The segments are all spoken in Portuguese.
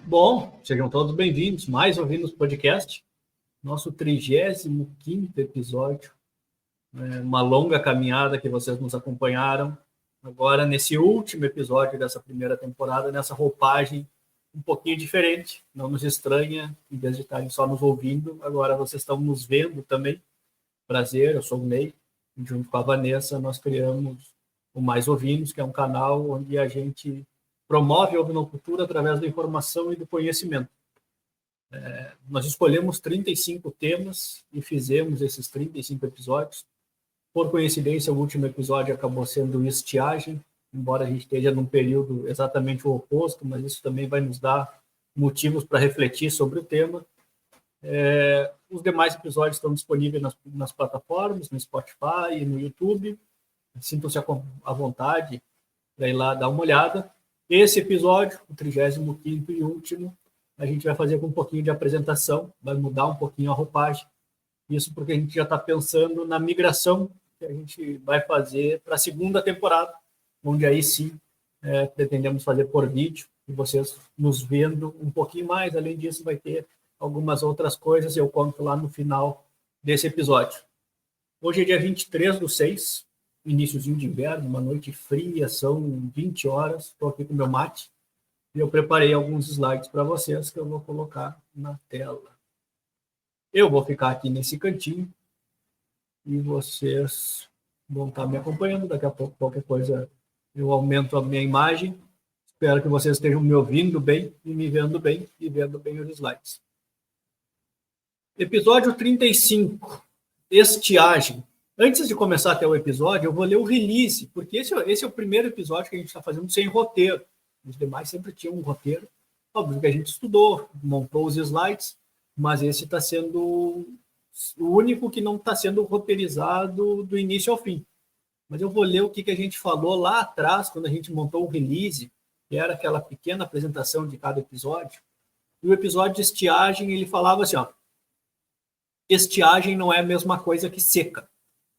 Bom, sejam todos bem-vindos, mais ouvindos podcast, nosso 35º episódio, uma longa caminhada que vocês nos acompanharam, agora nesse último episódio dessa primeira temporada, nessa roupagem um pouquinho diferente, não nos estranha, em vez de estarem só nos ouvindo, agora vocês estão nos vendo também. Prazer, eu sou o Ney, e junto com a Vanessa nós criamos o Mais Ouvindos, que é um canal onde a gente promove a ovinocultura através da informação e do conhecimento. Nós escolhemos 35 temas e fizemos esses 35 episódios. Por coincidência, o último episódio acabou sendo estiagem, embora a gente esteja num período exatamente o oposto, mas isso também vai nos dar motivos para refletir sobre o tema. Os demais episódios estão disponíveis nas plataformas, no Spotify e no YouTube. Sintam-se à vontade para ir lá dar uma olhada. Esse episódio, o 35º e último, a gente vai fazer com um pouquinho de apresentação, vai mudar um pouquinho a roupagem. Isso porque a gente já está pensando na migração que a gente vai fazer para a segunda temporada, onde aí sim pretendemos fazer por vídeo, e vocês nos vendo um pouquinho mais. Além disso, vai ter algumas outras coisas, eu conto lá no final desse episódio. Hoje é dia 23/6, iníciozinho de inverno, uma noite fria, são 20 horas, estou aqui com meu mate, e eu preparei alguns slides para vocês que eu vou colocar na tela. Eu vou ficar aqui nesse cantinho e vocês vão estar me acompanhando. Daqui a pouco, qualquer coisa, eu aumento a minha imagem. Espero que vocês estejam me ouvindo bem e me vendo bem e vendo bem os slides. Episódio 35, estiagem. Antes de começar até o episódio, eu vou ler o release, porque esse é o primeiro episódio que a gente está fazendo sem roteiro. Os demais sempre tinham um roteiro. Óbvio que a gente estudou, montou os slides, mas esse está sendo o único que não está sendo roteirizado do início ao fim. Mas eu vou ler o que a gente falou lá atrás, quando a gente montou o release, que era aquela pequena apresentação de cada episódio. E o episódio de estiagem, ele falava assim, estiagem não é a mesma coisa que seca.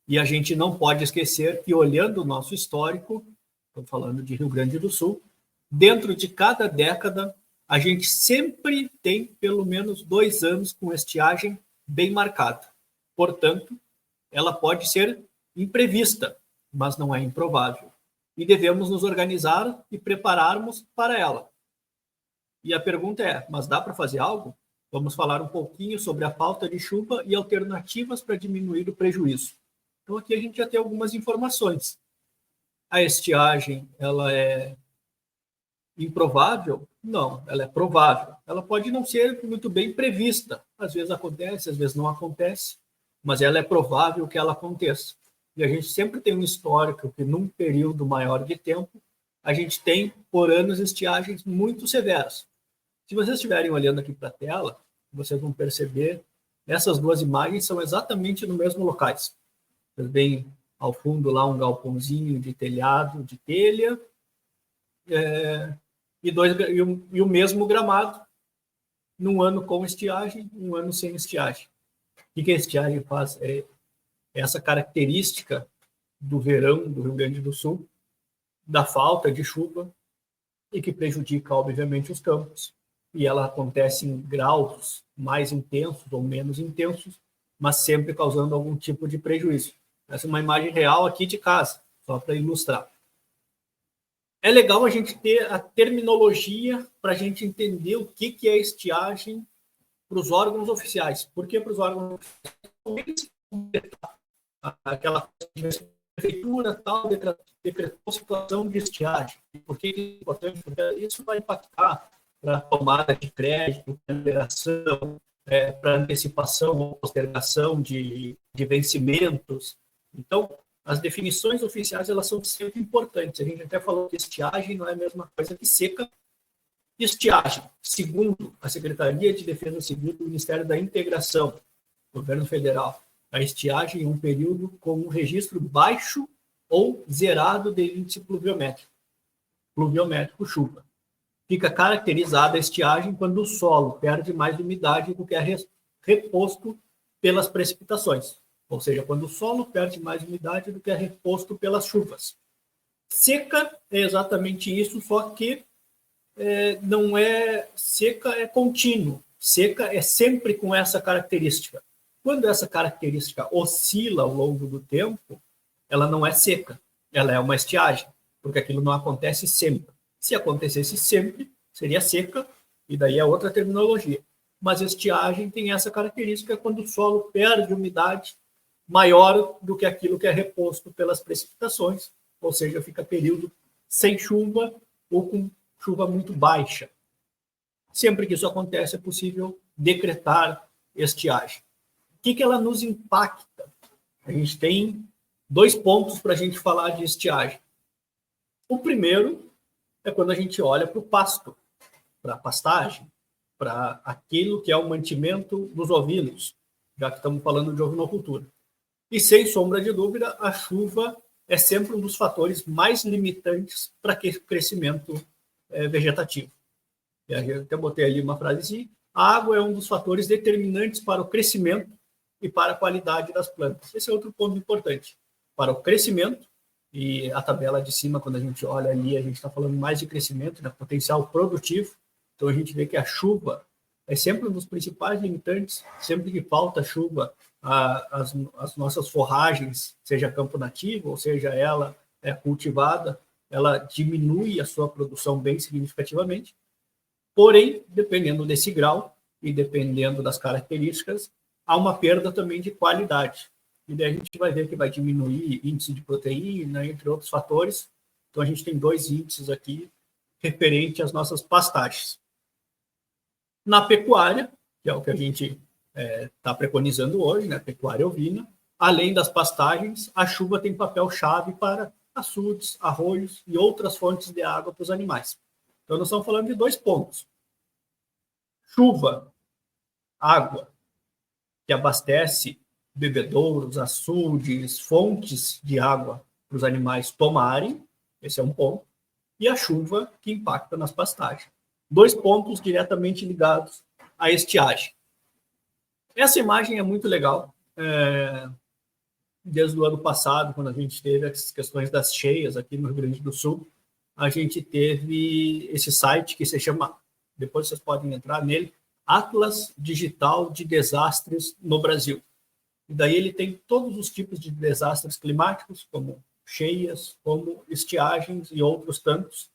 E a gente não pode esquecer que, olhando o nosso histórico, estou falando de Rio Grande do Sul, dentro de cada década, a gente sempre tem pelo menos 2 anos com estiagem bem marcada. Portanto, ela pode ser imprevista, mas não é improvável. E devemos nos organizar e prepararmos para ela. E a pergunta é, mas dá para fazer algo? Vamos falar um pouquinho sobre a falta de chuva e alternativas para diminuir o prejuízo. Então, aqui a gente já tem algumas informações. A estiagem, ela é improvável? Não, ela é provável. Ela pode não ser muito bem prevista. Às vezes acontece, às vezes não acontece, mas ela é provável que ela aconteça. E a gente sempre tem um histórico que, num período maior de tempo, a gente tem, por anos, estiagens muito severas. Se vocês estiverem olhando aqui para a tela, vocês vão perceber essas duas imagens são exatamente no mesmo locais. Vocês veem ao fundo lá um galpãozinho de telhado, de telha, e o mesmo gramado, num ano com estiagem, um ano sem estiagem. O que a estiagem faz? É essa característica do verão do Rio Grande do Sul, da falta de chuva, e que prejudica, obviamente, os campos. E ela acontece em graus mais intensos ou menos intensos, mas sempre causando algum tipo de prejuízo. Essa é uma imagem real aqui de casa, só para ilustrar. É legal a gente ter a terminologia para a gente entender o que é estiagem para os órgãos oficiais. Por que para os órgãos oficiais? Aquela prefeitura tal decretou situação de estiagem. Por que é importante? Porque isso vai impactar para a tomada de crédito, para liberação, para antecipação ou postergação de vencimentos. Então, as definições oficiais elas são sempre importantes. A gente até falou que estiagem não é a mesma coisa que seca. Estiagem, segundo a Secretaria de Defesa Civil do Ministério da Integração, Governo Federal, a estiagem é um período com um registro baixo ou zerado de índice pluviométrico, chuva. Fica caracterizada a estiagem quando o solo perde mais umidade do que é reposto pelas precipitações. Ou seja, quando o solo perde mais umidade do que é reposto pelas chuvas. Seca é exatamente isso, só que não é seca, é contínuo. Seca é sempre com essa característica. Quando essa característica oscila ao longo do tempo, ela não é seca, ela é uma estiagem, porque aquilo não acontece sempre. Se acontecesse sempre, seria seca, e daí é outra terminologia. Mas estiagem tem essa característica quando o solo perde umidade maior do que aquilo que é reposto pelas precipitações, ou seja, fica período sem chuva ou com chuva muito baixa. Sempre que isso acontece, é possível decretar estiagem. O que ela nos impacta? A gente tem 2 pontos para a gente falar de estiagem. O primeiro é quando a gente olha para o pasto, para a pastagem, para aquilo que é o mantimento dos ovinos, já que estamos falando de ovinocultura. E, sem sombra de dúvida, a chuva é sempre um dos fatores mais limitantes para crescimento vegetativo. Eu até botei ali uma frase assim: a água é um dos fatores determinantes para o crescimento e para a qualidade das plantas. Esse é outro ponto importante. Para o crescimento, e a tabela de cima, quando a gente olha ali, a gente está falando mais de crescimento, né, potencial produtivo. Então, a gente vê que a chuva é sempre um dos principais limitantes. Sempre que falta chuva, as nossas forragens, seja campo nativo, ou seja ela cultivada, ela diminui a sua produção bem significativamente. Porém, dependendo desse grau e dependendo das características, há uma perda também de qualidade. E daí a gente vai ver que vai diminuir índice de proteína, entre outros fatores. Então, a gente tem 2 índices aqui referente às nossas pastagens. Na pecuária, que é o que a gente está preconizando hoje, né, pecuária ovina, além das pastagens, a chuva tem papel-chave para açudes, arroios e outras fontes de água para os animais. Então, nós estamos falando de 2 pontos. Chuva, água, que abastece bebedouros, açudes, fontes de água para os animais tomarem, esse é um ponto, e a chuva que impacta nas pastagens. 2 pontos diretamente ligados à estiagem. Essa imagem é muito legal. Desde o ano passado, quando a gente teve as questões das cheias aqui no Rio Grande do Sul, a gente teve esse site que se chama, depois vocês podem entrar nele, Atlas Digital de Desastres no Brasil. E daí ele tem todos os tipos de desastres climáticos, como cheias, como estiagens e outros tantos.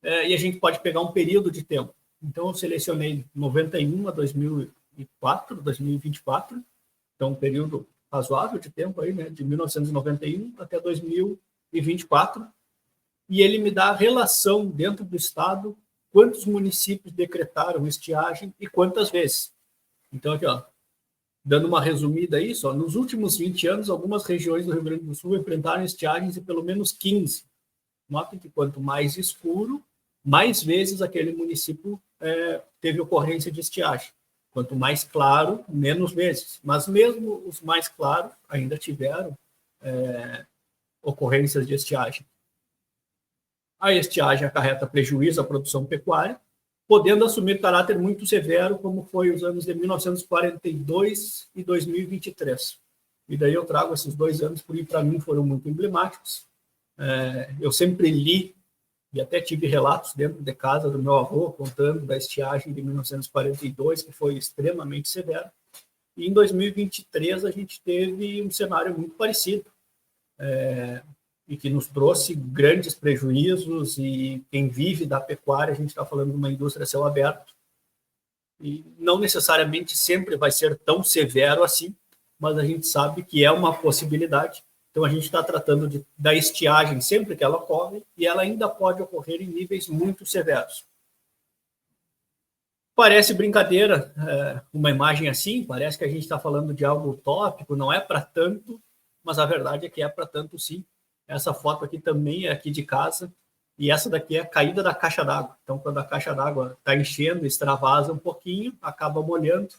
E a gente pode pegar um período de tempo. Então, eu selecionei 91 a 2004, 2024, então um período razoável de tempo aí, né, de 1991 até 2024, e ele me dá a relação dentro do estado, quantos municípios decretaram estiagem e quantas vezes. Então, aqui, ó, dando uma resumida aí, só, nos últimos 20 anos, algumas regiões do Rio Grande do Sul enfrentaram estiagens de pelo menos 15. Notem que quanto mais escuro, mais vezes aquele município teve ocorrência de estiagem. Quanto mais claro, menos vezes. Mas mesmo os mais claros ainda tiveram ocorrências de estiagem. A estiagem acarreta prejuízo à produção pecuária, podendo assumir caráter muito severo, como foi os anos de 1942 e 2023. E daí eu trago esses 2 anos, porque para mim foram muito emblemáticos. Eu sempre li, e até tive relatos dentro de casa do meu avô, contando da estiagem de 1942, que foi extremamente severa. E em 2023 a gente teve um cenário muito parecido, e que nos trouxe grandes prejuízos, e quem vive da pecuária, a gente está falando de uma indústria a céu aberto, e não necessariamente sempre vai ser tão severo assim, mas a gente sabe que é uma possibilidade. Então, a gente está tratando da estiagem sempre que ela ocorre, e ela ainda pode ocorrer em níveis muito severos. Parece brincadeira uma imagem assim, parece que a gente está falando de algo utópico, não é para tanto, mas a verdade é que é para tanto sim. Essa foto aqui também é aqui de casa, e essa daqui é a caída da caixa d'água. Então, quando a caixa d'água está enchendo, extravasa um pouquinho, acaba molhando,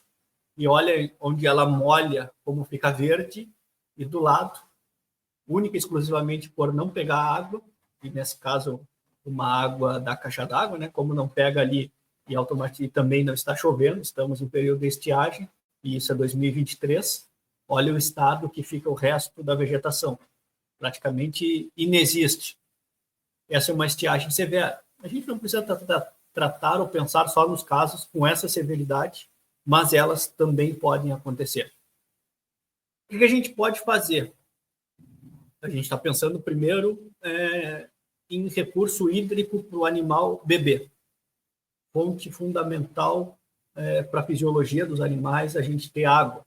e olha onde ela molha, como fica verde, e do lado, única e exclusivamente por não pegar água, e nesse caso, uma água da caixa d'água, né? Como não pega ali e automaticamente também não está chovendo, estamos em período de estiagem, e isso é 2023, olha o estado que fica o resto da vegetação. Praticamente inexiste. Essa é uma estiagem severa. A gente não precisa estar tratar ou pensar só nos casos com essa severidade, mas elas também podem acontecer. O que a gente pode fazer? A gente está pensando primeiro em recurso hídrico para o animal beber. Fonte fundamental para a fisiologia dos animais, a gente ter água.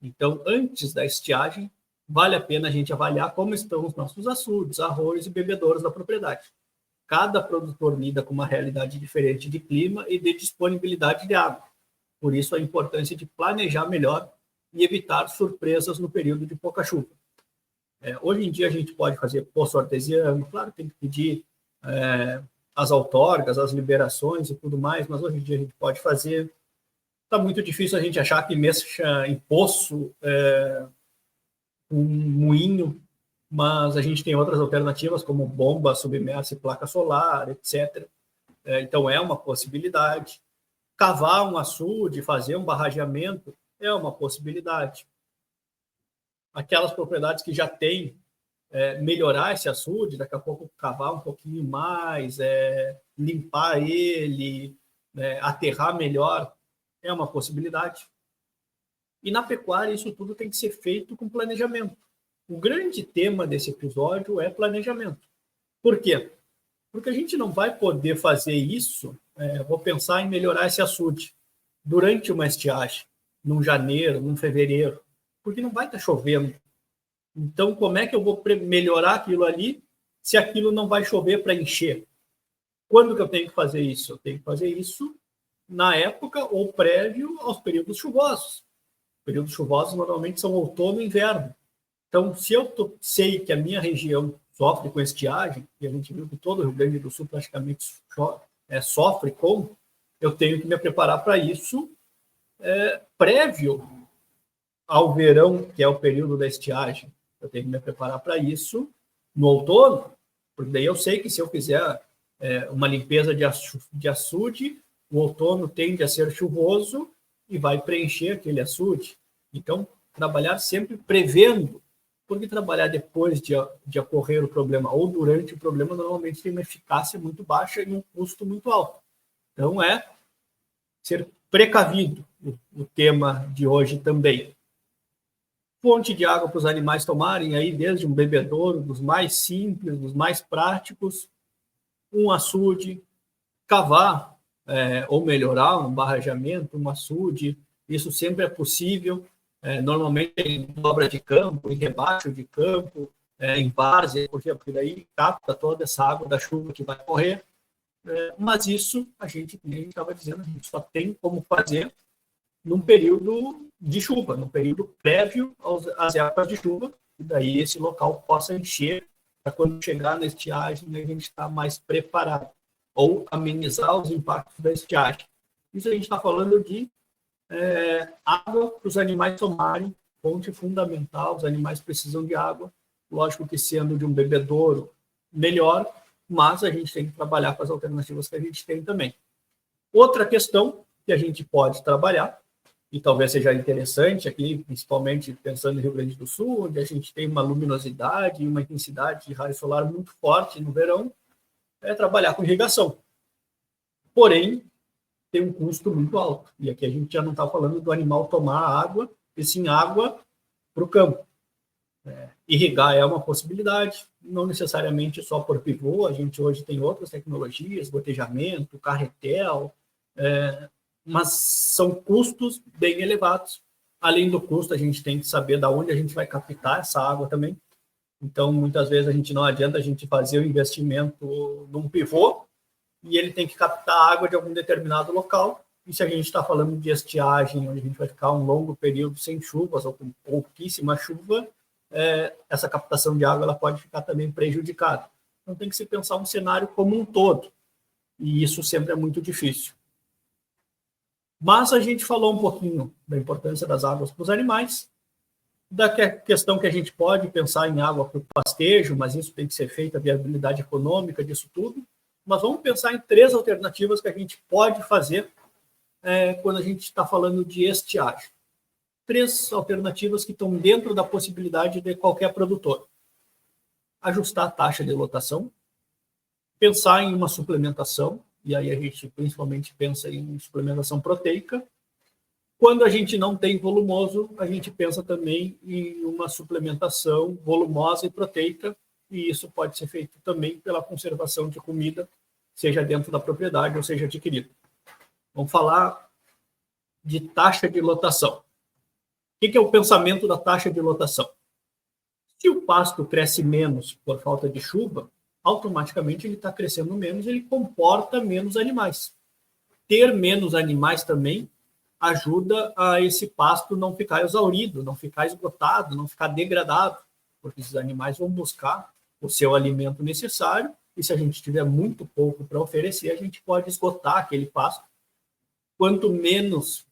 Então, antes da estiagem, vale a pena a gente avaliar como estão os nossos açudes, arroios e bebedouros da propriedade. Cada produtor lida com uma realidade diferente de clima e de disponibilidade de água. Por isso, a importância de planejar melhor e evitar surpresas no período de pouca chuva. Hoje em dia, a gente pode fazer poço artesiano, claro, tem que pedir as outorgas, as liberações e tudo mais, mas hoje em dia a gente pode fazer. Está muito difícil a gente achar que mexa em poço, um moinho, mas a gente tem outras alternativas, como bomba submersa e placa solar, etc. Então, é uma possibilidade. Cavar um açude, fazer um barrageamento, é uma possibilidade. Aquelas propriedades que já têm, melhorar esse açude, daqui a pouco cavar um pouquinho mais, limpar ele, aterrar melhor, é uma possibilidade. E na pecuária, isso tudo tem que ser feito com planejamento. O grande tema desse episódio é planejamento. Por quê? Porque a gente não vai poder fazer isso, vou pensar em melhorar esse açude durante uma estiagem, num janeiro, num fevereiro, porque não vai estar chovendo. Então, como é que eu vou melhorar aquilo ali se aquilo não vai chover para encher? Quando que eu tenho que fazer isso? Eu tenho que fazer isso na época ou prévio aos períodos chuvosos. Períodos chuvosos normalmente são outono e inverno. Então, se eu sei que a minha região sofre com estiagem, e a gente viu que todo o Rio Grande do Sul praticamente sofre com, eu tenho que me preparar para isso prévio ao verão, que é o período da estiagem. Eu tenho que me preparar para isso no outono, porque daí eu sei que se eu fizer uma limpeza de açude, o outono tende a ser chuvoso e vai preencher aquele açude. Então, trabalhar sempre prevendo, porque trabalhar depois de ocorrer o problema ou durante o problema normalmente tem uma eficácia muito baixa e um custo muito alto. Então, ser precavido o tema de hoje também. Fonte de água para os animais tomarem, aí desde um bebedouro, dos mais simples, dos mais práticos, um açude, cavar ou melhorar um barrageamento, um açude, isso sempre é possível, normalmente em dobra de campo, em rebaixo de campo, em várzea, porque daí capta toda essa água da chuva que vai correr, mas isso a gente estava dizendo, a gente só tem como fazer num período de chuva, num período prévio às épocas de chuva, e daí esse local possa encher para quando chegar na estiagem a gente estar mais preparado, ou amenizar os impactos da estiagem. Isso a gente está falando de água para os animais tomarem, fonte fundamental, os animais precisam de água, lógico que sendo de um bebedouro melhor, mas a gente tem que trabalhar com as alternativas que a gente tem também. Outra questão que a gente pode trabalhar, e talvez seja interessante aqui, principalmente pensando no Rio Grande do Sul, onde a gente tem uma luminosidade e uma intensidade de raio solar muito forte no verão, é trabalhar com irrigação. Porém, tem um custo muito alto. E aqui a gente já não está falando do animal tomar água, e sim água para o campo. Irrigar é uma possibilidade, não necessariamente só por pivô, a gente hoje tem outras tecnologias, gotejamento, carretel, mas são custos bem elevados. Além do custo, a gente tem que saber de onde a gente vai captar essa água também. Então, muitas vezes, a gente não adianta a gente fazer o investimento num pivô e ele tem que captar água de algum determinado local. E se a gente está falando de estiagem, onde a gente vai ficar um longo período sem chuvas ou com pouquíssima chuva, essa captação de água ela pode ficar também prejudicada. Então, tem que se pensar um cenário como um todo. E isso sempre é muito difícil. Mas a gente falou um pouquinho da importância das águas para os animais, da questão que a gente pode pensar em água para o pastejo, mas isso tem que ser feito, a viabilidade econômica disso tudo. Mas vamos pensar em 3 alternativas que a gente pode fazer quando a gente está falando de estiagem. 3 alternativas que estão dentro da possibilidade de qualquer produtor. Ajustar a taxa de lotação, pensar em uma suplementação, e aí a gente principalmente pensa em suplementação proteica. Quando a gente não tem volumoso, a gente pensa também em uma suplementação volumosa e proteica, e isso pode ser feito também pela conservação de comida, seja dentro da propriedade ou seja adquirida. Vamos falar de taxa de lotação. O que é o pensamento da taxa de lotação? Se o pasto cresce menos por falta de chuva, automaticamente ele está crescendo menos, ele comporta menos animais. Ter menos animais também ajuda a esse pasto não ficar exaurido, não ficar esgotado, não ficar degradado, porque esses animais vão buscar o seu alimento necessário, e se a gente tiver muito pouco para oferecer, a gente pode esgotar aquele pasto. Quanto menos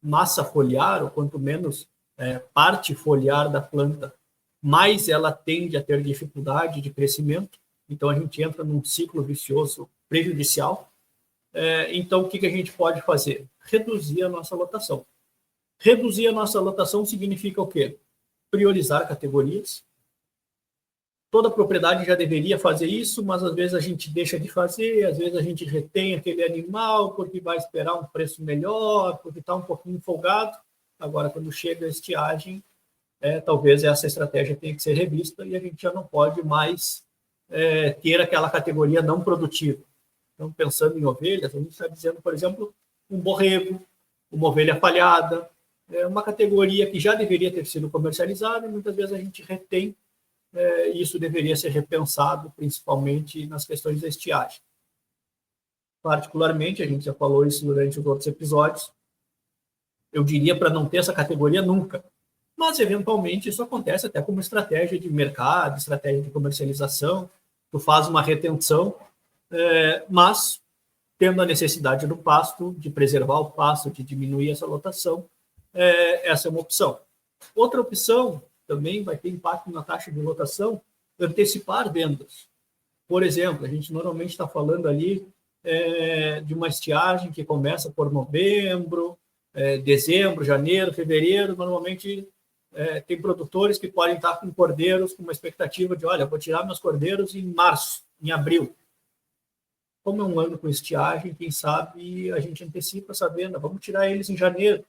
massa foliar, ou quanto menos parte foliar da planta, mais ela tende a ter dificuldade de crescimento, então a gente entra num ciclo vicioso prejudicial. Então, o que a gente pode fazer? Reduzir a nossa lotação. Reduzir a nossa lotação significa o quê? Priorizar categorias. Toda propriedade já deveria fazer isso, mas às vezes a gente deixa de fazer, às vezes a gente retém aquele animal porque vai esperar um preço melhor, porque está um pouquinho folgado. Agora, quando chega a estiagem, talvez essa estratégia tenha que ser revista e a gente já não pode mais ter aquela categoria não produtiva. Então, pensando em ovelhas, a gente está dizendo, por exemplo, um borrego, uma ovelha falhada, uma categoria que já deveria ter sido comercializada e muitas vezes a gente retém. Isso deveria ser repensado, principalmente nas questões da estiagem. Particularmente, a gente já falou isso durante os outros episódios, eu diria para não ter essa categoria nunca, mas eventualmente isso acontece até como estratégia de mercado, estratégia de comercialização, tu faz uma retenção, mas tendo a necessidade do pasto, de preservar o pasto, de diminuir essa lotação, essa é uma opção. Outra opção também vai ter impacto na taxa de lotação, antecipar vendas. Por exemplo, a gente normalmente está falando ali de uma estiagem que começa por novembro, dezembro, janeiro, fevereiro. Normalmente tem produtores que podem estar com cordeiros com uma expectativa de, olha, vou tirar meus cordeiros em março, em abril. Como é um ano com estiagem, quem sabe a gente antecipa essa venda, vamos tirar eles em janeiro.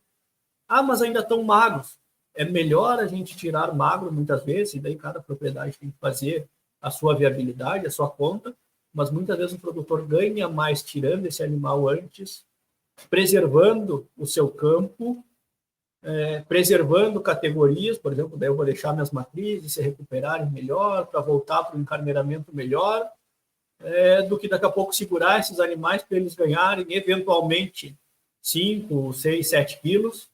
Ah, mas ainda estão magros. É melhor a gente tirar magro muitas vezes, e daí cada propriedade tem que fazer a sua viabilidade, a sua conta, mas muitas vezes o produtor ganha mais tirando esse animal antes, preservando o seu campo, preservando categorias, por exemplo, daí eu vou deixar minhas matrizes se recuperarem melhor, para voltar para o encarneiramento melhor, do que daqui a pouco segurar esses animais para eles ganharem eventualmente 5, 6, 7 quilos,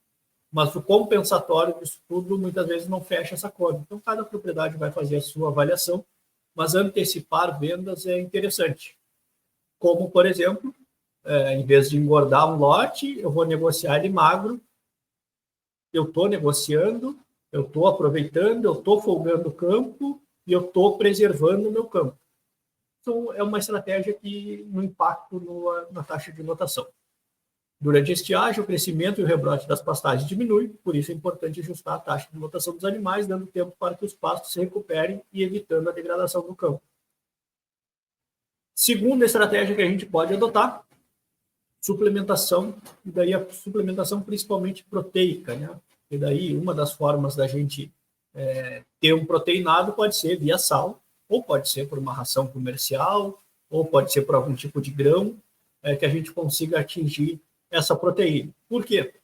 mas o compensatório disso tudo muitas vezes não fecha essa conta. Então, cada propriedade vai fazer a sua avaliação, mas antecipar vendas é interessante. Como, por exemplo, em vez de engordar um lote, eu vou negociar ele magro, eu estou negociando, eu estou aproveitando, eu estou folgando o campo e eu estou preservando o meu campo. Então, é uma estratégia que no impacto na taxa de lotação. Durante a estiagem, o crescimento e o rebrote das pastagens diminui, por isso é importante ajustar a taxa de lotação dos animais, dando tempo para que os pastos se recuperem e evitando a degradação do campo. Segunda estratégia que a gente pode adotar, suplementação, e daí a suplementação principalmente proteica, né? E daí uma das formas da gente ter um proteinado pode ser via sal, ou pode ser por uma ração comercial, ou pode ser por algum tipo de grão, que a gente consiga atingir essa proteína. Por quê?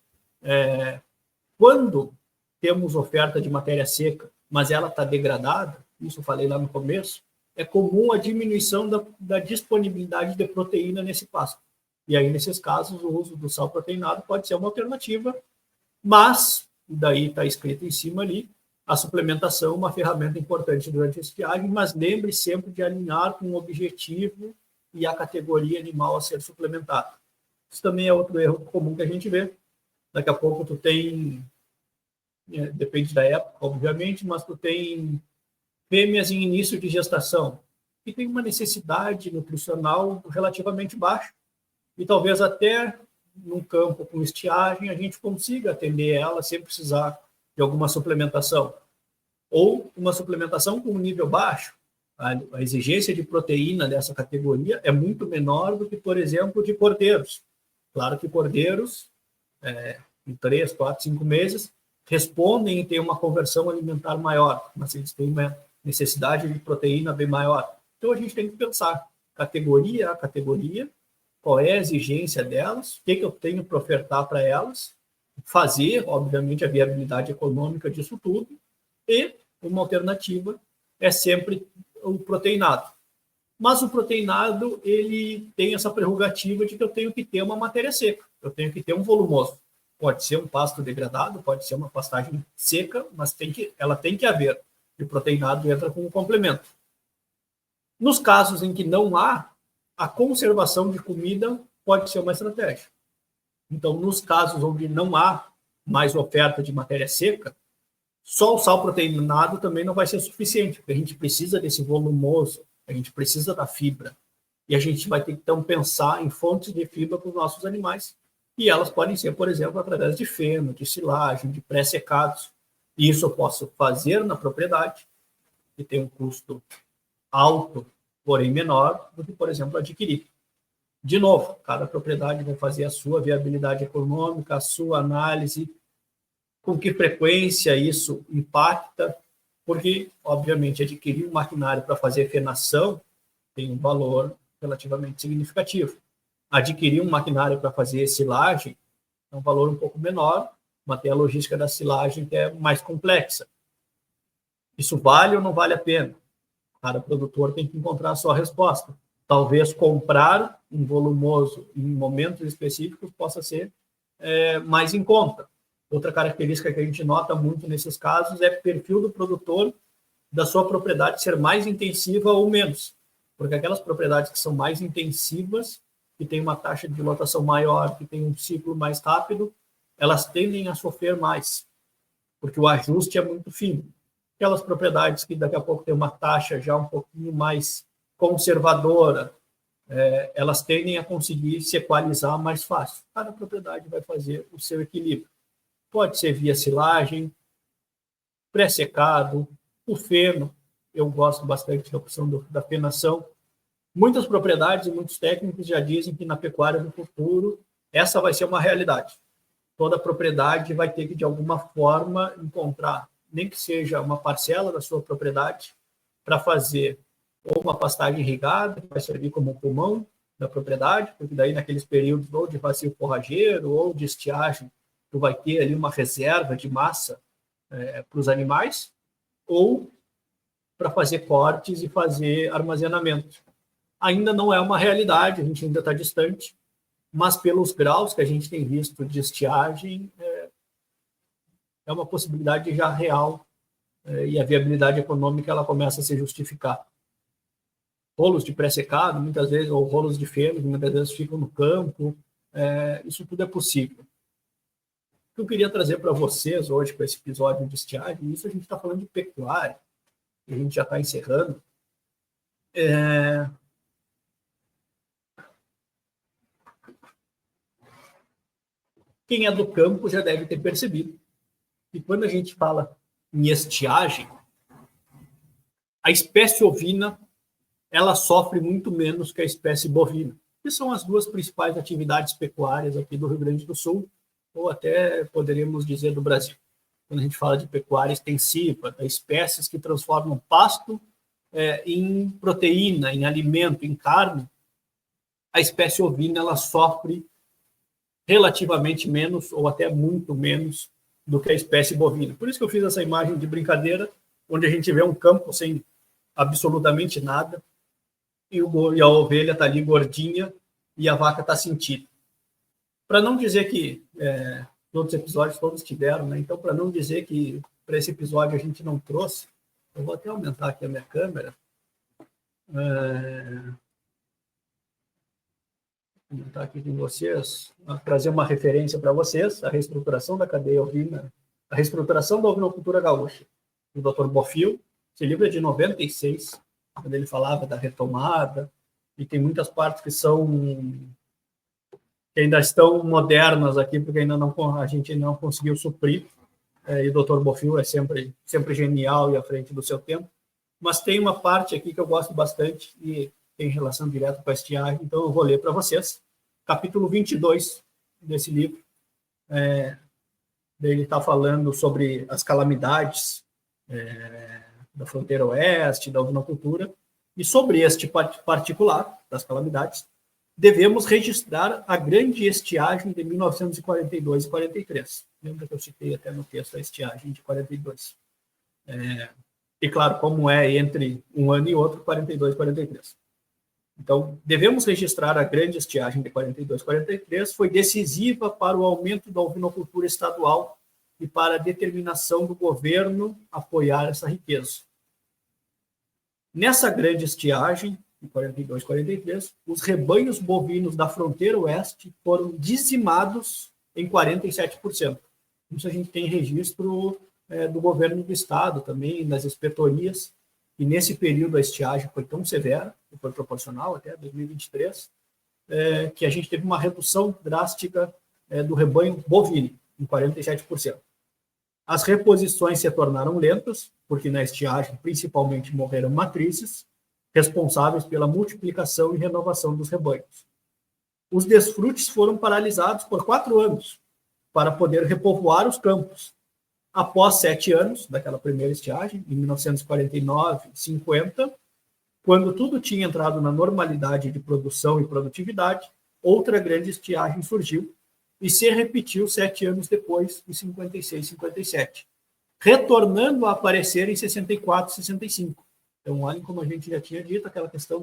Quando temos oferta de matéria seca, mas ela está degradada, isso eu falei lá no começo, é comum a diminuição da disponibilidade de proteína nesse pasto. E aí, nesses casos, o uso do sal proteinado pode ser uma alternativa, mas, daí está escrito em cima ali, a suplementação é uma ferramenta importante durante a estiagem, mas lembre sempre de alinhar com o objetivo e a categoria animal a ser suplementada. Isso também é outro erro comum que a gente vê. Daqui a pouco tu tem, depende da época, obviamente, mas tu tem fêmeas em início de gestação que tem uma necessidade nutricional relativamente baixa. E talvez até num campo com estiagem a gente consiga atender ela sem precisar de alguma suplementação. Ou uma suplementação com um nível baixo. A exigência de proteína dessa categoria é muito menor do que, por exemplo, de cordeiros. Claro que cordeiros, em 3, 4, 5 meses, respondem e têm uma conversão alimentar maior, mas eles têm uma necessidade de proteína bem maior. Então, a gente tem que pensar categoria a categoria, qual é a exigência delas, o que eu tenho para ofertar para elas, fazer, obviamente, a viabilidade econômica disso tudo, e uma alternativa é sempre o proteinado. Mas o proteinado, ele tem essa prerrogativa de que eu tenho que ter uma matéria seca, eu tenho que ter um volumoso. Pode ser um pasto degradado, pode ser uma pastagem seca, mas ela tem que haver. E o proteinado entra como complemento. Nos casos em que não há, a conservação de comida pode ser uma estratégia. Então, nos casos onde não há mais oferta de matéria seca, só o sal proteinado também não vai ser suficiente, porque a gente precisa desse volumoso, a gente precisa da fibra. E a gente vai ter que, então, pensar em fontes de fibra para os nossos animais. E elas podem ser, por exemplo, através de feno, de silagem, de pré-secados. E isso eu posso fazer na propriedade, que tem um custo alto, porém menor, do que, por exemplo, adquirir. De novo, cada propriedade vai fazer a sua viabilidade econômica, a sua análise, com que frequência isso impacta, porque, obviamente, adquirir um maquinário para fazer fenação tem um valor relativamente significativo. Adquirir um maquinário para fazer silagem é um valor um pouco menor, mas tem a logística da silagem que é mais complexa. Isso vale ou não vale a pena? Cada produtor tem que encontrar a sua resposta. Talvez comprar um volumoso em momentos específicos possa ser mais em conta. Outra característica que a gente nota muito nesses casos é o perfil do produtor da sua propriedade ser mais intensiva ou menos. Porque aquelas propriedades que são mais intensivas, que têm uma taxa de lotação maior, que têm um ciclo mais rápido, elas tendem a sofrer mais, porque o ajuste é muito fino. Aquelas propriedades que daqui a pouco tem uma taxa já um pouquinho mais conservadora, elas tendem a conseguir se equalizar mais fácil. Cada propriedade vai fazer o seu equilíbrio. Pode ser via silagem, pré-secado, o feno. Eu gosto bastante da opção da fenação. Muitas propriedades e muitos técnicos já dizem que na pecuária do futuro essa vai ser uma realidade. Toda propriedade vai ter que, de alguma forma, encontrar, nem que seja uma parcela da sua propriedade, para fazer ou uma pastagem irrigada, que vai servir como um pulmão da propriedade, porque daí naqueles períodos ou de vazio forrageiro ou de estiagem, tu vai ter ali uma reserva de massa para os animais, ou para fazer cortes e fazer armazenamento. Ainda não é uma realidade, a gente ainda está distante, mas pelos graus que a gente tem visto de estiagem, é uma possibilidade já real, e a viabilidade econômica ela começa a se justificar. Rolos de pré-secado, muitas vezes, ou rolos de feno, que muitas vezes ficam no campo, isso tudo é possível. O que eu queria trazer para vocês hoje, com esse episódio de estiagem, isso a gente está falando de pecuária, a gente já está encerrando. Quem é do campo já deve ter percebido que quando a gente fala em estiagem, a espécie ovina ela sofre muito menos que a espécie bovina, que são as duas principais atividades pecuárias aqui do Rio Grande do Sul, ou até poderíamos dizer do Brasil. Quando a gente fala de pecuária extensiva, das espécies que transformam pasto em proteína, em alimento, em carne, a espécie ovina ela sofre relativamente menos, ou até muito menos, do que a espécie bovina. Por isso que eu fiz essa imagem de brincadeira, onde a gente vê um campo sem absolutamente nada, e a ovelha está ali gordinha, e a vaca está sentida. Para não dizer que todos os episódios todos tiveram, né? Então, para não dizer que para esse episódio a gente não trouxe, eu vou até aumentar aqui a minha câmera. Vou estar aqui com vocês, trazer uma referência para vocês, a reestruturação da cadeia ovina, a reestruturação da ovinocultura gaúcha, do Dr. Bofill. Esse livro é de 96, quando ele falava da retomada, e tem muitas partes que ainda estão modernas aqui, porque a gente não conseguiu suprir, e o Dr. Bofill é sempre genial e à frente do seu tempo. mas tem uma parte aqui que eu gosto bastante e tem relação direta com a estiagem, então eu vou ler para vocês. Capítulo 22 desse livro. Ele está falando sobre as calamidades da fronteira oeste, da ovinocultura, e sobre este particular das calamidades, devemos registrar a grande estiagem de 1942 e 43. Lembra que eu citei até no texto a estiagem de 42. E claro, como é entre um ano e outro, 42 e 43. Então, devemos registrar a grande estiagem de 42 e 43, foi decisiva para o aumento da ovinocultura estadual e para a determinação do governo apoiar essa riqueza. Nessa grande estiagem, em 42 e 43, os rebanhos bovinos da fronteira oeste foram dizimados em 47%. Isso a gente tem registro do governo do estado também, nas inspetorias, e nesse período a estiagem foi tão severa, foi proporcional até 2023, que a gente teve uma redução drástica do rebanho bovino, em 47%. As reposições se tornaram lentas, porque na estiagem principalmente morreram matrizes, responsáveis pela multiplicação e renovação dos rebanhos. Os desfrutes foram paralisados por 4 anos, para poder repovoar os campos. Após 7 anos daquela primeira estiagem, em 1949 e 50, quando tudo tinha entrado na normalidade de produção e produtividade, outra grande estiagem surgiu e se repetiu 7 anos depois, em 56 e 57, retornando a aparecer em 64 e 65. Então, olhem como a gente já tinha dito, aquela questão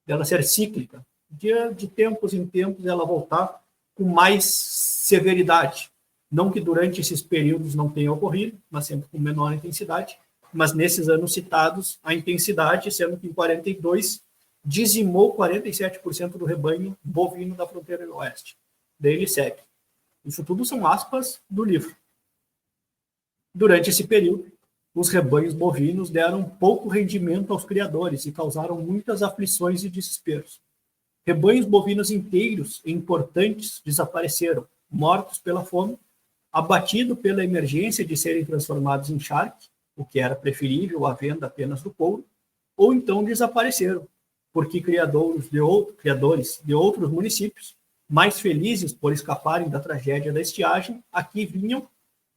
dela ser cíclica. De tempos em tempos, ela voltar com mais severidade. Não que durante esses períodos não tenha ocorrido, mas sempre com menor intensidade. Mas nesses anos citados, a intensidade, sendo que em 42 dizimou 47% do rebanho bovino da fronteira oeste. Daí ele segue. Isso tudo são aspas do livro. Durante esse período, os rebanhos bovinos deram pouco rendimento aos criadores e causaram muitas aflições e desesperos. Rebanhos bovinos inteiros e importantes desapareceram, mortos pela fome, abatidos pela emergência de serem transformados em charque, o que era preferível à venda apenas do couro, ou então desapareceram, porque criadores de outros municípios, mais felizes por escaparem da tragédia da estiagem, aqui vinham,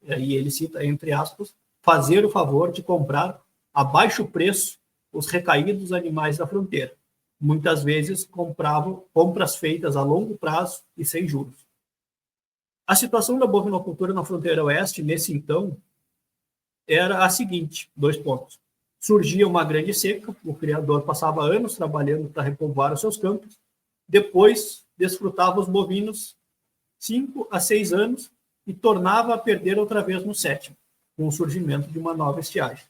e ele cita entre aspas, fazer o favor de comprar a baixo preço os recaídos animais da fronteira. Muitas vezes compravam compras feitas a longo prazo e sem juros. A situação da bovinocultura na fronteira oeste, nesse então, era a seguinte, 2 pontos. Surgia uma grande seca, o criador passava anos trabalhando para repovoar os seus campos, depois desfrutava os bovinos 5 a 6 anos e tornava a perder outra vez no 7º, com o surgimento de uma nova estiagem.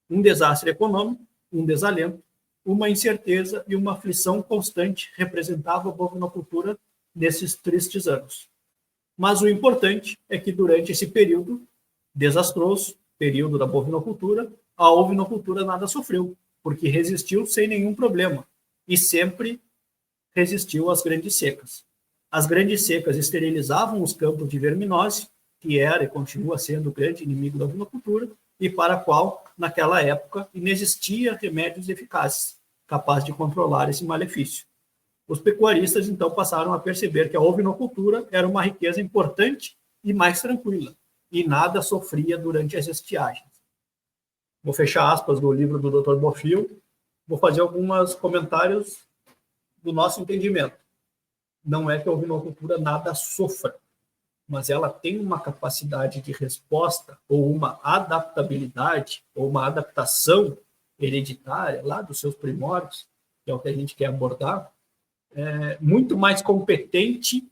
Um desastre econômico, um desalento, uma incerteza e uma aflição constante representava a bovinocultura nesses tristes anos. Mas o importante é que durante esse período desastroso, período da bovinocultura, a ovinocultura nada sofreu, porque resistiu sem nenhum problema e sempre resistiu às grandes secas. As grandes secas esterilizavam os campos de verminose, que era e continua sendo o grande inimigo da ovinocultura, e para a qual, naquela época, inexistia remédios eficazes, capazes de controlar esse malefício. Os pecuaristas, então, passaram a perceber que a ovinocultura era uma riqueza importante e mais tranquila, e nada sofria durante as estiagens. Vou fechar aspas do livro do Dr. Bofill, vou fazer alguns comentários do nosso entendimento. Não é que a ovinocultura nada sofra, mas ela tem uma capacidade de resposta ou uma adaptabilidade ou uma adaptação hereditária lá dos seus primórdios, que é o que a gente quer abordar, muito mais competente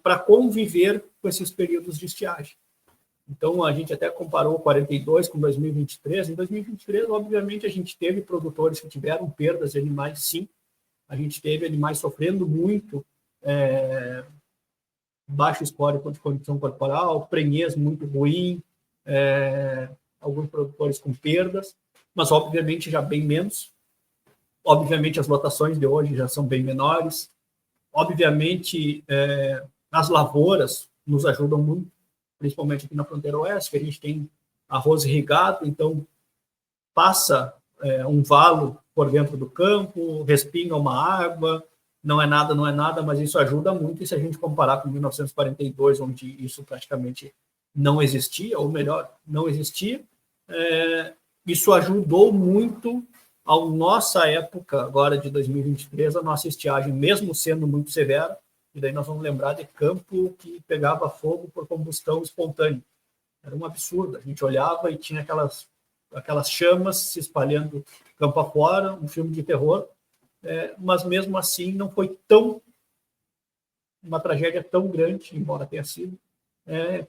para conviver com esses períodos de estiagem. Então, a gente até comparou 42 com 2023. Em 2023, obviamente, a gente teve produtores que tiveram perdas de animais, sim. A gente teve animais sofrendo muito, baixo histórico de condição corporal, prenhez muito ruim, alguns produtores com perdas, mas, obviamente, já bem menos. Obviamente, as lotações de hoje já são bem menores. Obviamente, as lavouras nos ajudam muito, principalmente aqui na fronteira oeste, que a gente tem arroz irrigado, então passa um valo por dentro do campo, respinga uma água, não é nada, mas isso ajuda muito. E se a gente comparar com 1942, onde isso praticamente não existia, ou melhor, não existia, isso ajudou muito a nossa época, agora de 2023, a nossa estiagem, mesmo sendo muito severa, e daí nós vamos lembrar de campo que pegava fogo por combustão espontânea. Era um absurdo, a gente olhava e tinha aquelas chamas se espalhando campo afora, um filme de terror, mas mesmo assim não foi uma tragédia tão grande, embora tenha sido,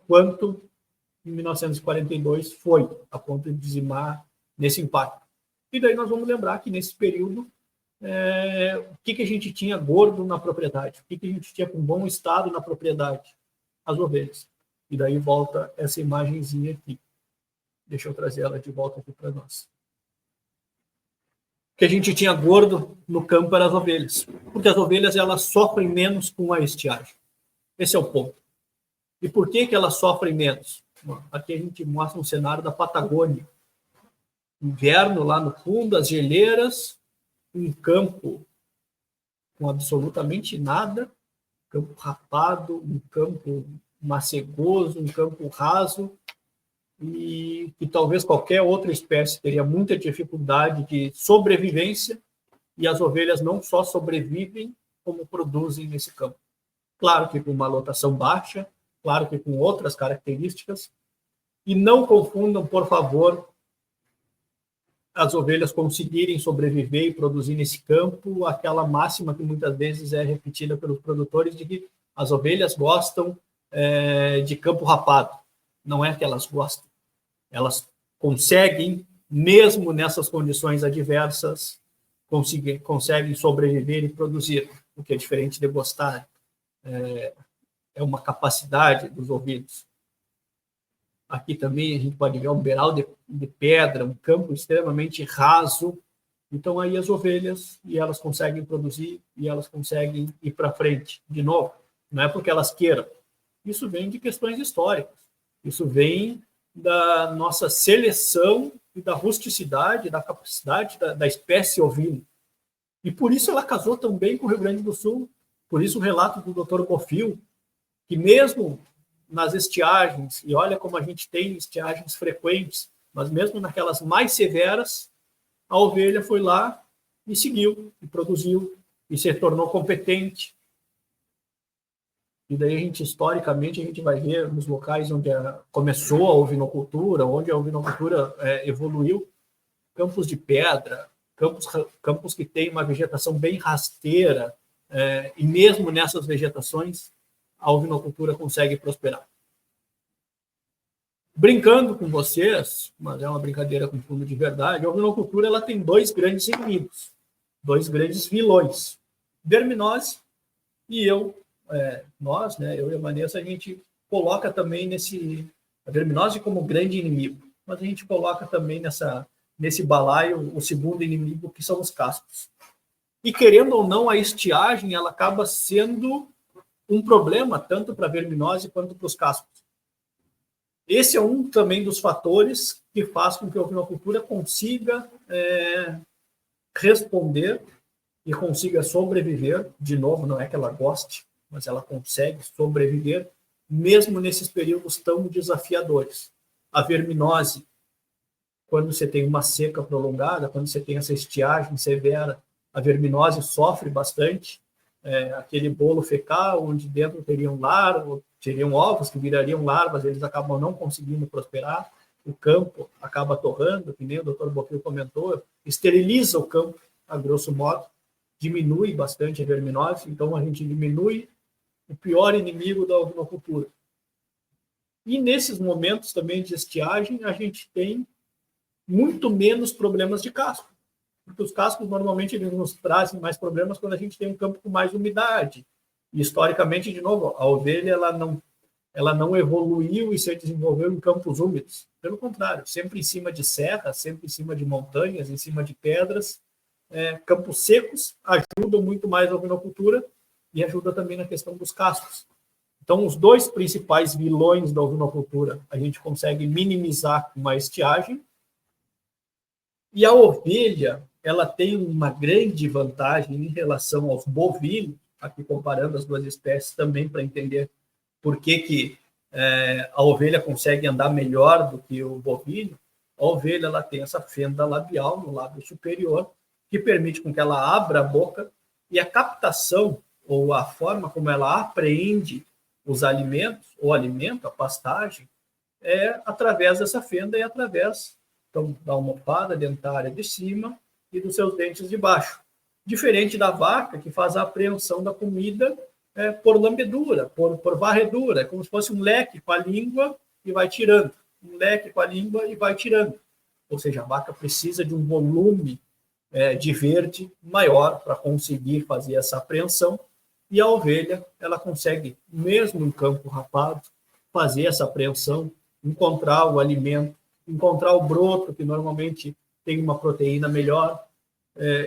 quanto em 1942 foi, a ponto de dizimar nesse impacto. E daí nós vamos lembrar que nesse período, o que a gente tinha gordo na propriedade, o que a gente tinha com bom estado na propriedade? As ovelhas. E daí volta essa imagenzinha aqui. Deixa eu trazer ela de volta aqui para nós. O que a gente tinha gordo no campo eram as ovelhas, porque as ovelhas elas sofrem menos com a estiagem. Esse é o ponto. E por que elas sofrem menos? Aqui a gente mostra um cenário da Patagônia. Inverno lá no fundo, as geleiras, um campo com absolutamente nada, campo rapado, um campo macegoso, um campo raso, e que talvez qualquer outra espécie teria muita dificuldade de sobrevivência, e as ovelhas não só sobrevivem, como produzem nesse campo. Claro que com uma lotação baixa, claro que com outras características, e não confundam, por favor, as ovelhas conseguirem sobreviver e produzir nesse campo, aquela máxima que muitas vezes é repetida pelos produtores de que as ovelhas gostam de campo rapado. Não é que elas gostam. Elas conseguem, mesmo nessas condições adversas, conseguem sobreviver e produzir, o que é diferente de gostar. É uma capacidade dos ouvidos. Aqui também a gente pode ver um beiral de pedra, um campo extremamente raso. Então, aí as ovelhas, e elas conseguem produzir, e elas conseguem ir para frente. De novo, não é porque elas queiram. Isso vem de questões históricas. Isso vem da nossa seleção e da rusticidade, da capacidade da espécie ovina. E por isso ela casou também com o Rio Grande do Sul. Por isso o relato do Dr. Bofill, que mesmo nas estiagens, e olha como a gente tem estiagens frequentes, mas mesmo naquelas mais severas, a ovelha foi lá e seguiu, e produziu, e se tornou competente. E daí, historicamente, a gente vai ver nos locais onde começou a ovinocultura, onde a ovinocultura evoluiu, campos de pedra, campos que têm uma vegetação bem rasteira, e mesmo nessas vegetações, a ovinocultura consegue prosperar. Brincando com vocês, mas é uma brincadeira com fundo de verdade, a ovinocultura ela tem dois grandes inimigos, dois grandes vilões, verminose e nós, eu e a Vanessa, a gente coloca também a verminose como grande inimigo, mas a gente coloca também nesse balaio o segundo inimigo, que são os cascos. E querendo ou não, a estiagem ela acaba sendo um problema tanto para a verminose quanto para os cascos. Esse é um também dos fatores que faz com que a ovinocultura consiga responder e consiga sobreviver. De novo, não é que ela goste, mas ela consegue sobreviver mesmo nesses períodos tão desafiadores. A verminose, quando você tem uma seca prolongada, quando você tem essa estiagem severa, a verminose sofre bastante. Aquele bolo fecal, onde dentro teriam ovos que virariam larvas, eles acabam não conseguindo prosperar, o campo acaba torrando, que nem o Dr. Bofill comentou, esteriliza o campo, a grosso modo, diminui bastante a verminose, então a gente diminui o pior inimigo da ovinocultura. E nesses momentos também de estiagem, a gente tem muito menos problemas de casco, porque os cascos normalmente eles nos trazem mais problemas quando a gente tem um campo com mais umidade. E historicamente, de novo, a ovelha ela não evoluiu e se desenvolveu em campos úmidos. Pelo contrário, sempre em cima de serras, sempre em cima de montanhas, em cima de pedras. Campos secos ajudam muito mais a ovinocultura e ajuda também na questão dos cascos. Então, os dois principais vilões da ovinocultura a gente consegue minimizar com a estiagem. E a ovelha, ela tem uma grande vantagem em relação aos bovinos, aqui comparando as duas espécies também para entender por que a ovelha consegue andar melhor do que o bovino. A ovelha ela tem essa fenda labial no lábio superior, que permite com que ela abra a boca, e a captação, ou a forma como ela apreende os alimentos, o alimento, a pastagem, é através dessa fenda e através então, da almofada dentária de cima e dos seus dentes de baixo. Diferente da vaca, que faz a apreensão da comida por lambedura, por varredura, como se fosse um leque com a língua e vai tirando. Um leque com a língua e vai tirando. Ou seja, a vaca precisa de um volume de verde maior para conseguir fazer essa apreensão, e a ovelha ela consegue, mesmo em campo rapado, fazer essa apreensão, encontrar o alimento, encontrar o broto, que normalmente tem uma proteína melhor,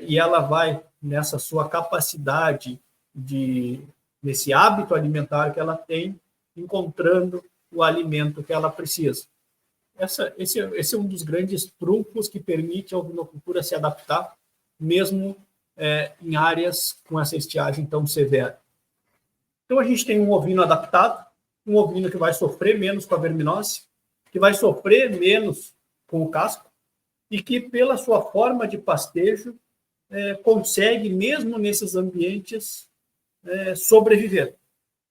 e ela vai, nessa sua capacidade, nesse hábito alimentar que ela tem, encontrando o alimento que ela precisa. Esse é um dos grandes trunfos que permite a ovinocultura se adaptar, mesmo em áreas com essa estiagem tão severa. Então, a gente tem um ovino adaptado, um ovino que vai sofrer menos com a verminose, que vai sofrer menos com o casco, e que, pela sua forma de pastejo, consegue, mesmo nesses ambientes, sobreviver.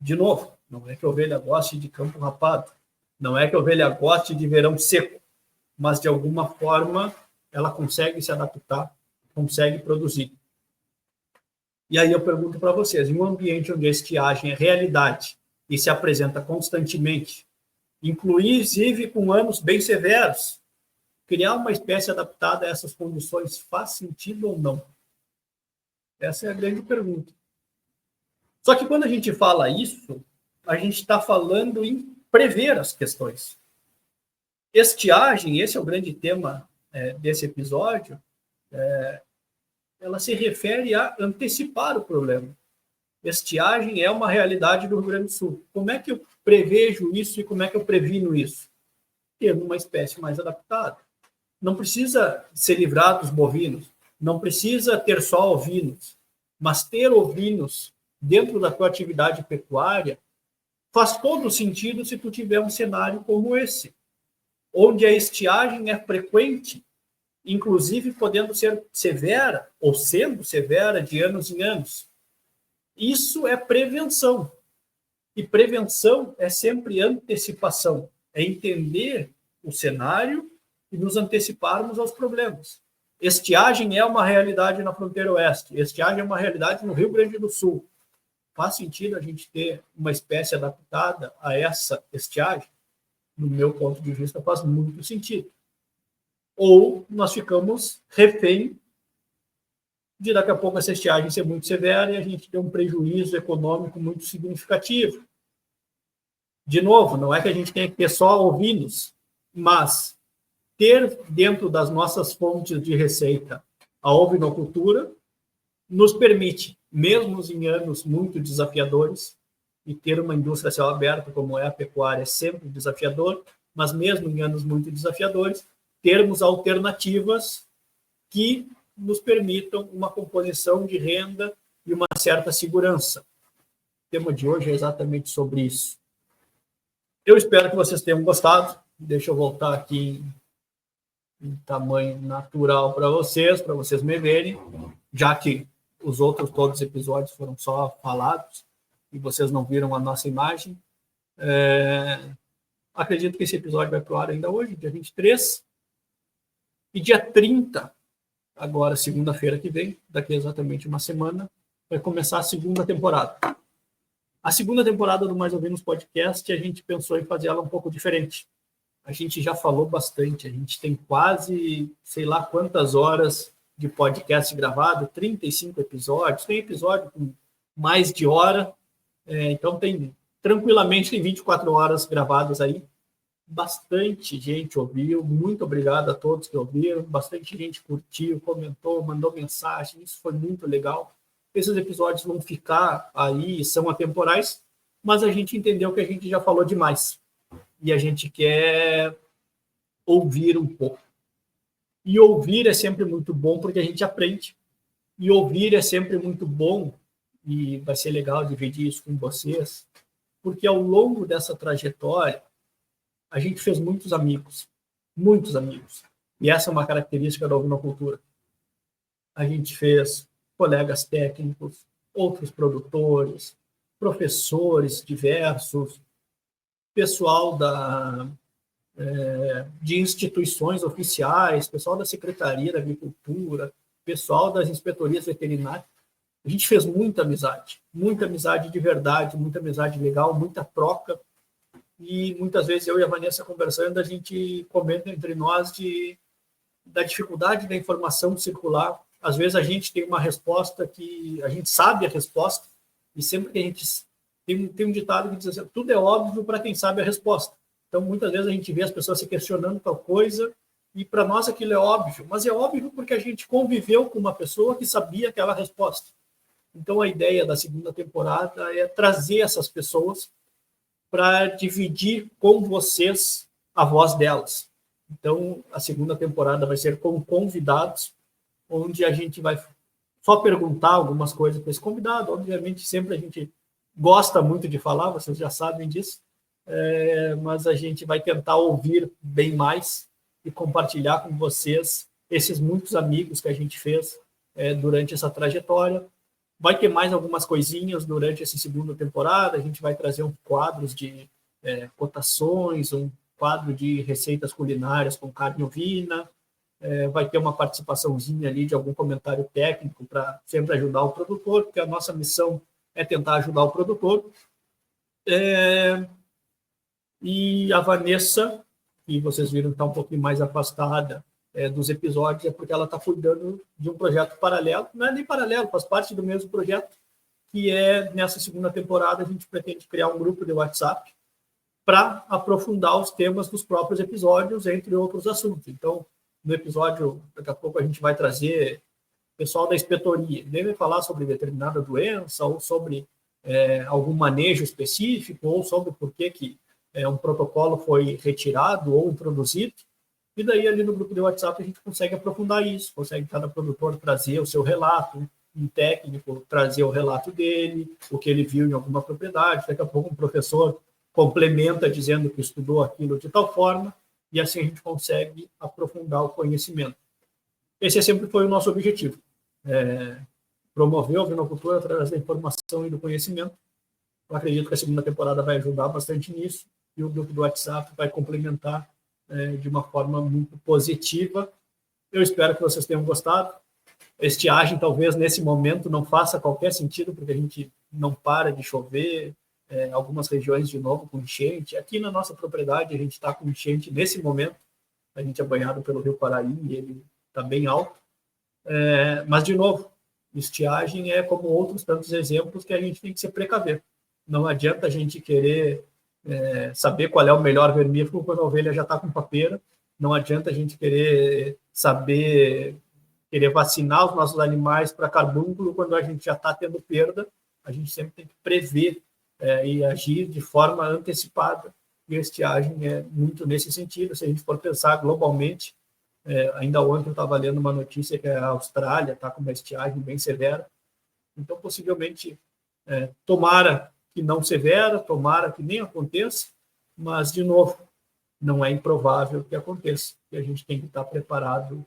De novo, não é que a ovelha goste de campo rapado, não é que a ovelha goste de verão seco, mas, de alguma forma, ela consegue se adaptar, consegue produzir. E aí eu pergunto para vocês, em um ambiente onde a estiagem é realidade e se apresenta constantemente, inclusive com anos bem severos, criar uma espécie adaptada a essas condições faz sentido ou não? Essa é a grande pergunta. Só que quando a gente fala isso, a gente está falando em prever as questões. Estiagem, esse é o grande tema desse episódio, ela se refere a antecipar o problema. Estiagem é uma realidade do Rio Grande do Sul. Como é que eu prevejo isso e como é que eu previno isso? Tendo uma espécie mais adaptada. Não precisa se livrar dos bovinos, não precisa ter só ovinos, mas ter ovinos dentro da tua atividade pecuária faz todo sentido se tu tiver um cenário como esse, onde a estiagem é frequente, inclusive podendo ser severa, ou sendo severa de anos em anos. Isso é prevenção. E prevenção é sempre antecipação, é entender o cenário e nos anteciparmos aos problemas. Estiagem é uma realidade na fronteira oeste, estiagem é uma realidade no Rio Grande do Sul. Faz sentido a gente ter uma espécie adaptada a essa estiagem? No meu ponto de vista, faz muito sentido. Ou nós ficamos refém de daqui a pouco essa estiagem ser muito severa e a gente ter um prejuízo econômico muito significativo. De novo, não é que a gente tenha que ter só ovinos, mas ter dentro das nossas fontes de receita a ovinocultura nos permite, mesmo em anos muito desafiadores, e ter uma indústria a céu aberto como é a pecuária é sempre desafiador, mas mesmo em anos muito desafiadores, termos alternativas que nos permitam uma composição de renda e uma certa segurança. O tema de hoje é exatamente sobre isso. Eu espero que vocês tenham gostado. Deixa eu voltar aqui em tamanho natural para vocês me verem, já que os outros todos os episódios foram só falados e vocês não viram a nossa imagem. Acredito que esse episódio vai para o ar ainda hoje, dia 23. E dia 30, agora segunda-feira que vem, daqui a exatamente uma semana, vai começar a segunda temporada. A segunda temporada do Mais ou Menos Podcast, a gente pensou em fazer ela um pouco diferente. A gente já falou bastante, a gente tem quase, sei lá quantas horas de podcast gravado, 35 episódios, tem episódio com mais de hora, então tranquilamente tem 24 horas gravadas aí. Bastante gente ouviu, muito obrigado a todos que ouviram, bastante gente curtiu, comentou, mandou mensagem, isso foi muito legal. Esses episódios vão ficar aí, são atemporais, mas a gente entendeu que a gente já falou demais e a gente quer ouvir um pouco. E ouvir é sempre muito bom, porque a gente aprende. E ouvir é sempre muito bom, e vai ser legal dividir isso com vocês, porque ao longo dessa trajetória, a gente fez muitos amigos. Muitos amigos. E essa é uma característica da ovinocultura. A gente fez colegas técnicos, outros produtores, professores diversos, pessoal de instituições oficiais, pessoal da Secretaria da Agricultura, pessoal das inspetorias veterinárias. A gente fez muita amizade de verdade, muita amizade legal, muita troca. E muitas vezes eu e a Vanessa conversando, a gente comenta entre nós da dificuldade da informação circular. Às vezes a gente tem uma resposta que a gente sabe a resposta, e sempre que a gente tem um ditado que diz assim, tudo é óbvio para quem sabe a resposta. Então, muitas vezes a gente vê as pessoas se questionando tal coisa, e para nós aquilo é óbvio, mas é óbvio porque a gente conviveu com uma pessoa que sabia aquela resposta. Então, a ideia da segunda temporada é trazer essas pessoas para dividir com vocês a voz delas. Então, a segunda temporada vai ser com convidados, onde a gente vai só perguntar algumas coisas para esse convidado. Obviamente, sempre a gente gosta muito de falar, vocês já sabem disso, mas a gente vai tentar ouvir bem mais e compartilhar com vocês esses muitos amigos que a gente fez durante essa trajetória. Vai ter mais algumas coisinhas durante essa segunda temporada, a gente vai trazer uns quadros de cotações, um quadro de receitas culinárias com carne ovina, vai ter uma participaçãozinha ali de algum comentário técnico para sempre ajudar o produtor, porque a nossa missão é tentar ajudar o produtor. E a Vanessa, que vocês viram que está um pouquinho mais afastada dos episódios, é porque ela está cuidando de um projeto paralelo, não é nem paralelo, faz parte do mesmo projeto, que nessa segunda temporada a gente pretende criar um grupo de WhatsApp para aprofundar os temas dos próprios episódios, entre outros assuntos. Então, no episódio, daqui a pouco a gente vai trazer o pessoal da inspetoria, deve falar sobre determinada doença, ou sobre algum manejo específico, ou sobre por que um protocolo foi retirado ou introduzido. E daí, ali no grupo de WhatsApp, a gente consegue aprofundar isso, consegue cada produtor trazer o seu relato, um técnico trazer o relato dele, o que ele viu em alguma propriedade. Daqui a pouco um professor complementa dizendo que estudou aquilo de tal forma, e assim a gente consegue aprofundar o conhecimento. Esse sempre foi o nosso objetivo, promover a ovinocultura através da informação e do conhecimento. Eu acredito que a segunda temporada vai ajudar bastante nisso, e o grupo do WhatsApp vai complementar de uma forma muito positiva. Eu espero que vocês tenham gostado. A estiagem, talvez, nesse momento, não faça qualquer sentido, porque a gente não para de chover, algumas regiões, de novo, com enchente. Aqui na nossa propriedade, a gente está com enchente nesse momento. A gente é banhado pelo Rio Paraí, e ele está bem alto. Mas, de novo, estiagem é como outros tantos exemplos que a gente tem que se precaver. Não adianta a gente querer saber qual é o melhor vermífugo quando a ovelha já está com papeira. Não adianta a gente querer vacinar os nossos animais para carbúnculo quando a gente já está tendo perda. A gente sempre tem que prever e agir de forma antecipada. E a estiagem é muito nesse sentido. Se a gente for pensar globalmente, ainda ontem eu estava lendo uma notícia que a Austrália está com uma estiagem bem severa. Então, possivelmente, tomara que não severa, tomara que nem aconteça, mas, de novo, não é improvável que aconteça. E a gente tem que estar preparado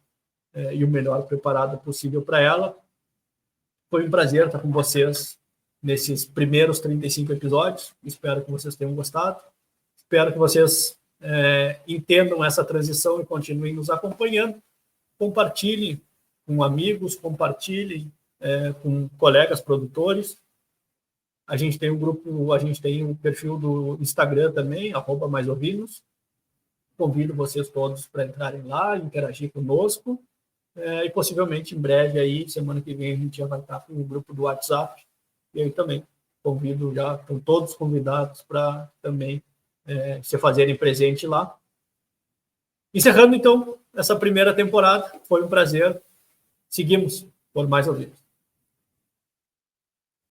e o melhor preparado possível para ela. Foi um prazer estar com vocês nesses primeiros 35 episódios. Espero que vocês tenham gostado. Espero que vocês entendam essa transição e continuem nos acompanhando. Compartilhem com amigos, compartilhem com colegas produtores. A gente tem um grupo, a gente tem um perfil do Instagram também, @maisovinos. Convido vocês todos para entrarem lá, interagir conosco. E possivelmente em breve, aí, semana que vem, a gente já vai estar com o grupo do WhatsApp. E aí também convido, já estão todos convidados para também se fazerem presente lá. Encerrando, então, essa primeira temporada. Foi um prazer. Seguimos por Mais Ouvidos.